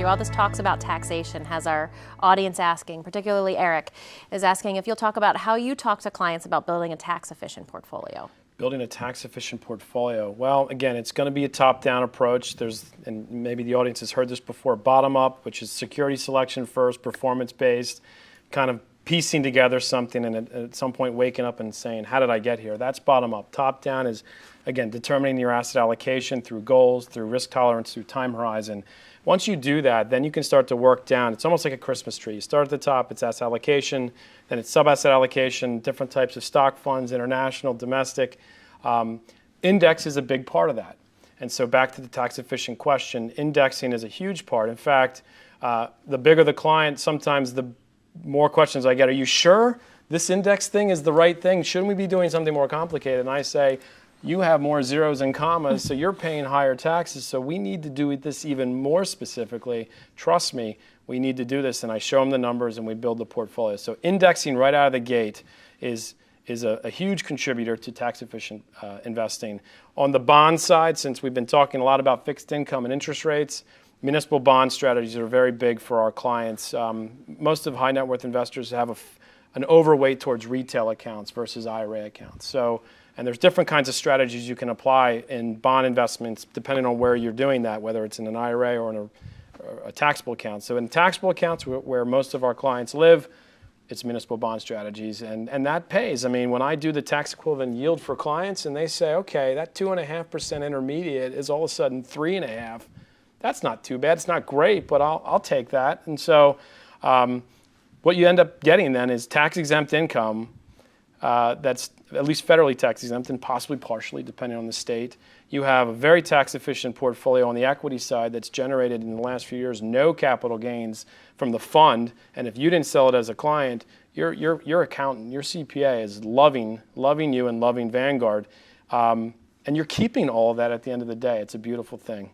you. All this talks about taxation has our audience asking, particularly Eric, is asking if you'll talk about how you talk to clients about building a tax-efficient portfolio. Building a tax-efficient portfolio. Well, again, it's going to be a top-down approach. And maybe the audience has heard this before, bottom-up, which is security selection first, performance-based, kind of piecing together something and at some point waking up and saying, how did I get here? That's bottom-up. Top-down is, again, determining your asset allocation through goals, through risk tolerance, through time horizon. Once you do that, then you can start to work down. It's almost like a Christmas tree. You start at the top, it's asset allocation, then it's sub-asset allocation, different types of stock funds, international, domestic. Index is a big part of that. And so back to the tax-efficient question, indexing is a huge part. In fact, the bigger the client, sometimes the more questions I get, are you sure this index thing is the right thing? Shouldn't we be doing something more complicated? And I say, you have more zeros and commas, so you're paying higher taxes, so we need to do this even more specifically. Trust me, we need to do this, and I show them the numbers and we build the portfolio. So indexing right out of the gate is a huge contributor to tax-efficient investing. On the bond side, since we've been talking a lot about fixed income and interest rates, municipal bond strategies are very big for our clients. Most of high net worth investors have an overweight towards retail accounts versus IRA accounts. And there's different kinds of strategies you can apply in bond investments depending on where you're doing that, whether it's in an IRA or in a taxable account. So in taxable accounts where most of our clients live, it's municipal bond strategies, and that pays. I mean, when I do the tax equivalent yield for clients and they say, okay, that 2.5% intermediate is all of a sudden 3.5%, that's not too bad. It's not great, but I'll take that. And so what you end up getting then is tax-exempt income that's at least federally tax-exempt and possibly partially, depending on the state. You have a very tax-efficient portfolio on the equity side that's generated in the last few years no capital gains from the fund. And if you didn't sell it as a client, your accountant, your CPA is loving you and loving Vanguard. And you're keeping all of that at the end of the day. It's a beautiful thing.